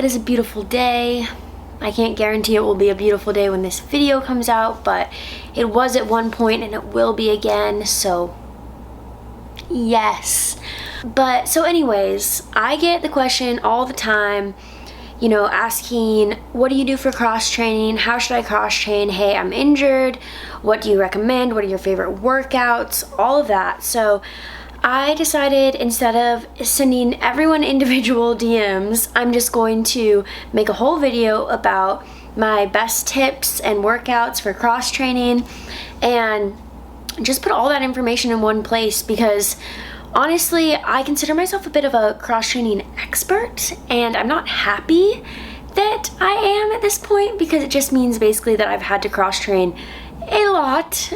It is a beautiful day. I can't guarantee it will be a beautiful day when this video comes out, but it was at one point and it will be again, so yes. But so anyways, I get the question all the time, you know, asking, what do you do for cross training? How should I cross train? Hey, I'm injured. What do you recommend? What are your favorite workouts? All of that. So I decided, instead of sending everyone individual DMs, I'm just going to make a whole video about my best tips and workouts for cross training and just put all that information in one place, because honestly, I consider myself a bit of a cross training expert, and I'm not happy that I am at this point, because it just means basically that I've had to cross train a lot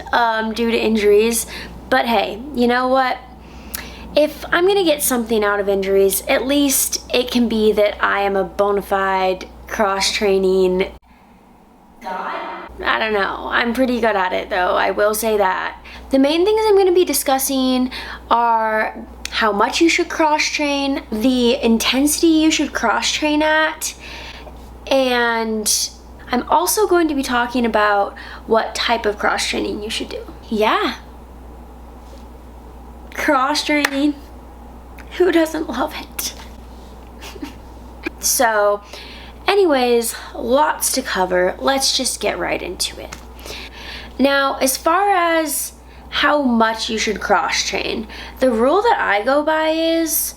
due to injuries. But hey, you know what? If I'm gonna get something out of injuries, at least it can be that I am a bona fide cross training god? I don't know. I'm pretty good at it though, I will say that. The main things I'm gonna be discussing are how much you should cross train, the intensity you should cross train at, and I'm also going to be talking about what type of cross training you should do. Yeah. Cross training. Who doesn't love it? So, anyways, lots to cover. Let's just get right into it. Now, as far as how much you should cross train, the rule that I go by is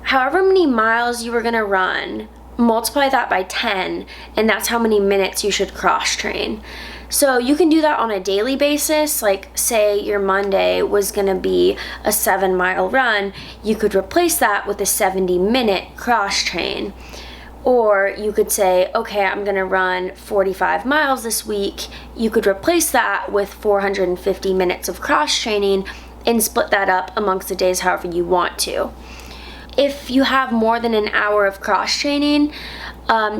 however many miles you are gonna run, multiply that by 10, and that's how many minutes you should cross train. So you can do that on a daily basis. Like, say your Monday was gonna be a 7-mile run, you could replace that with a 70-minute cross train. Or you could say, okay, I'm gonna run 45 miles this week. You could replace that with 450 minutes of cross training and split that up amongst the days however you want to. If you have more than an hour of cross training,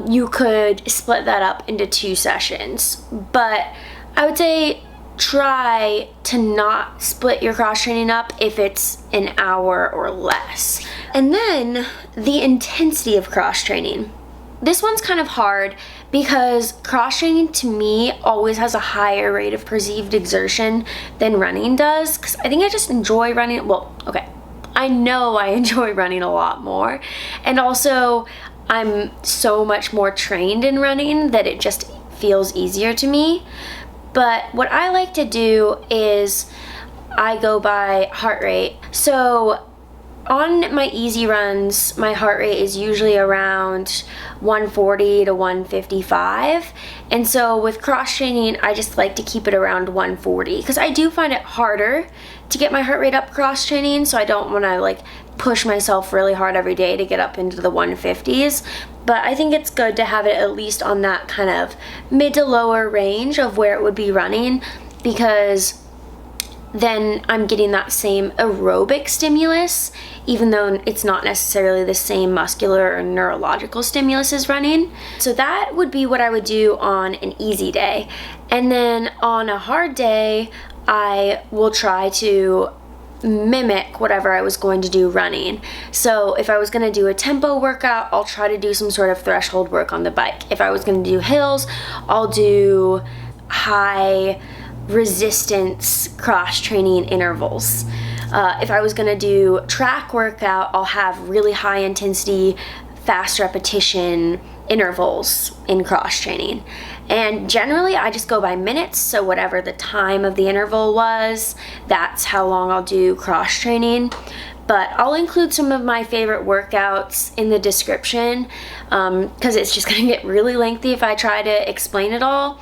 you could split that up into 2 sessions. But I would say try to not split your cross training up if it's an hour or less. And then the intensity of cross training. This one's kind of hard because cross training to me always has a higher rate of perceived exertion than running does, because I think I just enjoy running. Well, okay, I know I enjoy running a lot more, and also I'm so much more trained in running that it just feels easier to me. But what I like to do is I go by heart rate. So on my easy runs, my heart rate is usually around 140 to 155. And so with cross training, I just like to keep it around 140, because I do find it harder to get my heart rate up cross training, so I don't want to like push myself really hard every day to get up into the 150s. But I think it's good to have it at least on that kind of mid to lower range of where it would be running, because then I'm getting that same aerobic stimulus, even though it's not necessarily the same muscular or neurological stimulus as running. So that would be what I would do on an easy day. And then on a hard day, I will try to mimic whatever I was going to do running. So if I was going to do a tempo workout, I'll try to do some sort of threshold work on the bike. If I was going to do hills, I'll do high resistance cross training intervals. If I was going to do track workout, I'll have really high intensity, fast repetition intervals in cross training. And generally I just go by minutes, so whatever the time of the interval was, that's how long I'll do cross training. But I'll include some of my favorite workouts in the description, because it's just going to get really lengthy if I try to explain it all.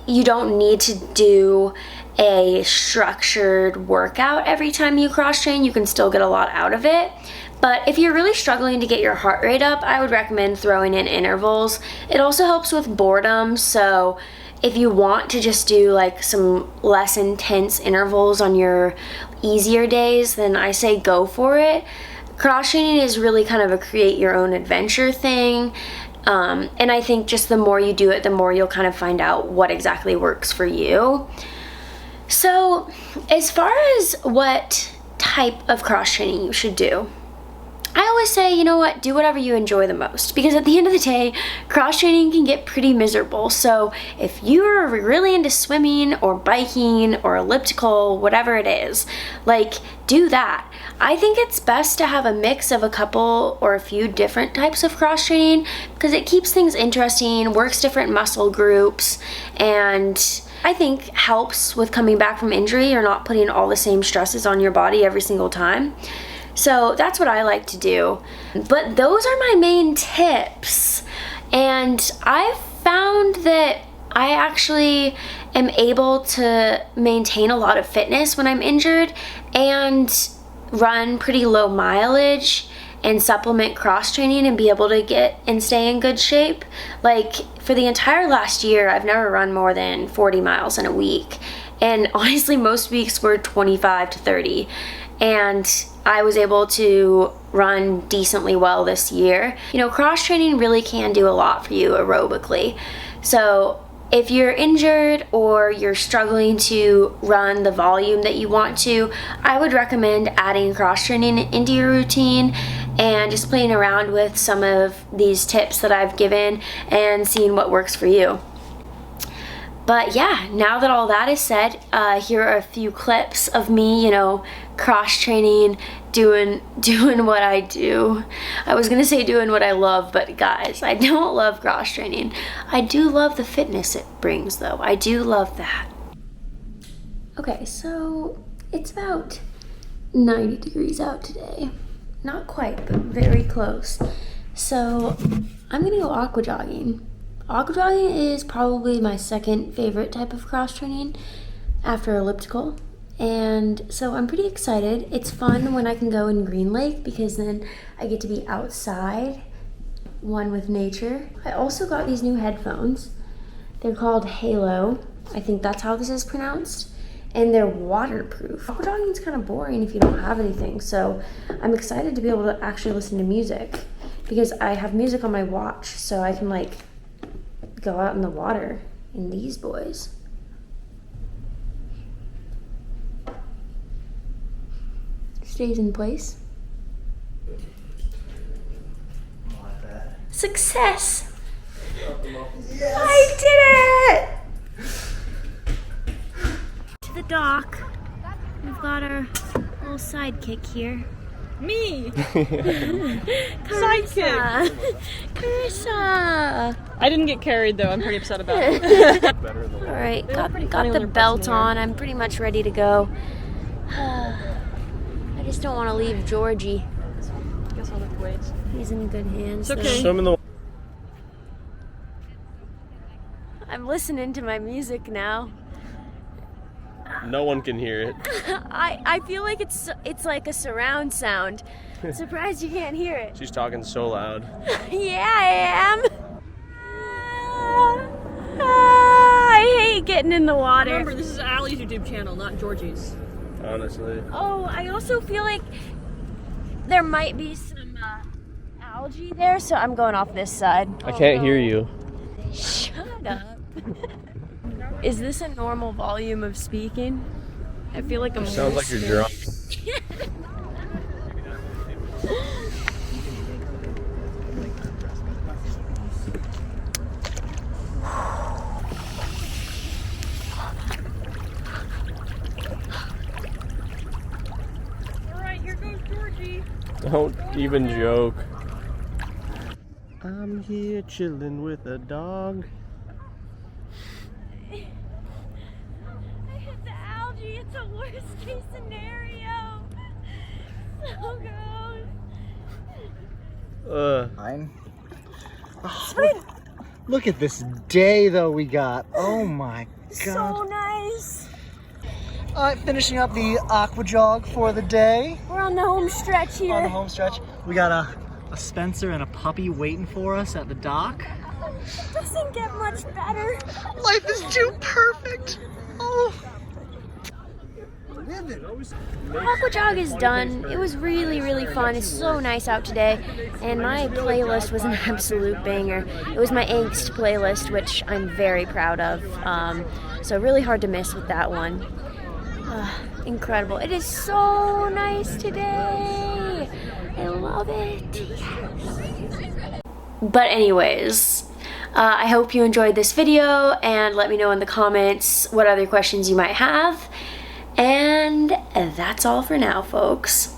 You don't need to do a structured workout every time you cross train. You can still get a lot out of it. But if you're really struggling to get your heart rate up, I would recommend throwing in intervals. It also helps with boredom, so if you want to just do like some less intense intervals on your easier days, then I say go for it. Cross training is really kind of a create your own adventure thing. And I think just the more you do it, the more you'll kind of find out what exactly works for you. So as far as what type of cross training you should do, I always say, you know what, do whatever you enjoy the most, because at the end of the day, cross training can get pretty miserable. So if you're really into swimming or biking or elliptical, whatever it is, like, do that. I think it's best to have a mix of a couple or a few different types of cross training because it keeps things interesting, works different muscle groups, and I think helps with coming back from injury. You're not putting all the same stresses on your body every single time. So that's what I like to do. But those are my main tips. And I've found that I actually am able to maintain a lot of fitness when I'm injured and run pretty low mileage and supplement cross training and be able to get and stay in good shape. Like for the entire last year, I've never run more than 40 miles in a week. And honestly, most weeks were 25 to 30. And I was able to run decently well this year. You know, cross training really can do a lot for you aerobically. So if you're injured or you're struggling to run the volume that you want to, I would recommend adding cross training into your routine and just playing around with some of these tips that I've given and seeing what works for you. But yeah, now that all that is said, here are a few clips of me, you know, cross training, doing what I do. I was gonna say doing what I love, but guys, I don't love cross training. I do love the fitness it brings though. I do love that. Okay, so it's about 90 degrees out today. Not quite, but very close. So I'm gonna go aqua jogging. Aqua jogging is probably my second favorite type of cross training after elliptical. And so I'm pretty excited. It's fun when I can go in Green Lake because then I get to be outside, one with nature. I also got these new headphones. They're called Halo. I think that's how this is pronounced. And they're waterproof. Aqua jogging is kind of boring if you don't have anything. So I'm excited to be able to actually listen to music because I have music on my watch so I can like go out in the water in these boys. Stays in place. Success! Yes. I did it! To the dock. We've got our little sidekick here. Me! Sidekick! Carissa! I didn't get carried though, I'm pretty upset about it. Alright, got the belt on. I'm pretty much ready to go. I just don't want to leave Georgie. I guess I'll have to wait. He's in good hands. It's okay. I'm listening to my music now. No one can hear it. I feel like it's like a surround sound. Surprised you can't hear it. She's talking so loud. Yeah, I am. I hate getting in the water. Remember, this is Allie's YouTube channel, not Georgie's. Honestly. Oh, I also feel like there might be some algae there, so I'm going off this side. I can't hear you. Shut up. Is this a normal volume of speaking? I feel like I'm Sounds like you're drunk. Alright, here goes Georgie. Don't even joke. I'm here chilling with a dog. I hit the algae. It's a worst case scenario. So gross. Fine. Look at this day though we got. Oh my god. So nice. Finishing up the aqua jog for the day. We're on the home stretch here. On the home stretch. We got a Spencer and a puppy waiting for us at the dock. Doesn't get much better. Life is too perfect. Oh. Aqua jog is done. It was really, really fun. It's so nice out today. And my playlist was an absolute banger. It was my angst playlist, which I'm very proud of. So really hard to miss with that one. Incredible. It is so nice today. I love it. But anyways, I hope you enjoyed this video, and let me know in the comments what other questions you might have. And that's all for now, folks.